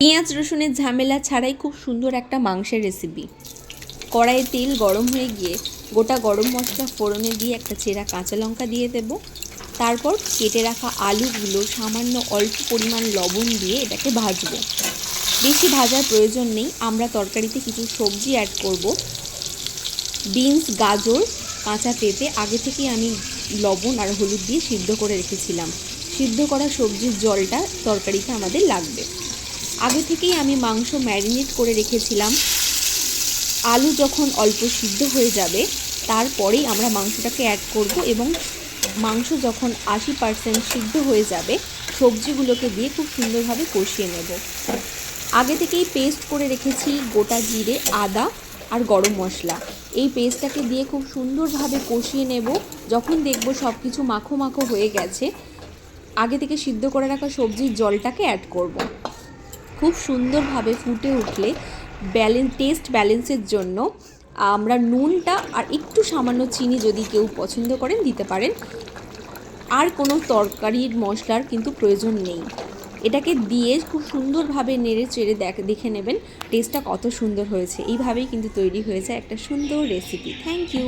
পেঁয়াজ রসুনের ঝামেলা ছাড়াই খুব সুন্দর একটা মাংসের রেসিপি। কড়াইয়ে তেল গরম হয়ে গিয়ে গোটা গরম মশলা ফোড়নে দিয়ে একটা চেরা কাঁচা লঙ্কা দিয়ে দেব। তারপর কেটে রাখা আলুগুলো সামান্য অল্প পরিমাণ লবণ দিয়ে এটাকে ভাজবো। বেশি ভাজার প্রয়োজন নেই, আমরা তরকারিতে কিছু সবজি অ্যাড করব। বিনস, গাজর, কাঁচা পেঁপে আগে থেকেই আমি লবণ আর হলুদ দিয়ে সিদ্ধ করে রেখেছিলাম। সিদ্ধ করা সবজির জলটা তরকারিতে আমাদের লাগবে। আগে থেকেই আমি মাংস ম্যারিনেট করে রেখেছিলাম। আলু যখন অল্প সিদ্ধ হয়ে যাবে তারপরেই আমরা মাংসটাকে অ্যাড করব এবং মাংস যখন 80% সিদ্ধ হয়ে যাবে সবজিগুলোকে দিয়ে খুব সুন্দরভাবে কষিয়ে নেব। আগে থেকেই পেস্ট করে রেখেছি গোটা জিরে, আদা আর গরম মশলা। এই পেস্টটাকে দিয়ে খুব সুন্দরভাবে কষিয়ে নেব। যখন দেখব সব কিছু মাখো মাখো হয়ে গেছে, আগে থেকে সিদ্ধ করে রাখা সবজির জলটাকে অ্যাড করব। খুব সুন্দরভাবে ফুটে উঠলে টেস্ট ব্যালেন্সের জন্য আমরা নুনটা আর একটু সামান্য চিনি যদি কেউ পছন্দ করেন দিতে পারেন। আর কোনো তরকারির মশলার কিন্তু প্রয়োজন নেই। এটাকে দিয়ে খুব সুন্দরভাবে নেড়ে চেড়ে দেখে নেবেন টেস্টটা কত সুন্দর হয়েছে। এইভাবেই কিন্তু তৈরি হয়েছে একটা সুন্দর রেসিপি। Thank you.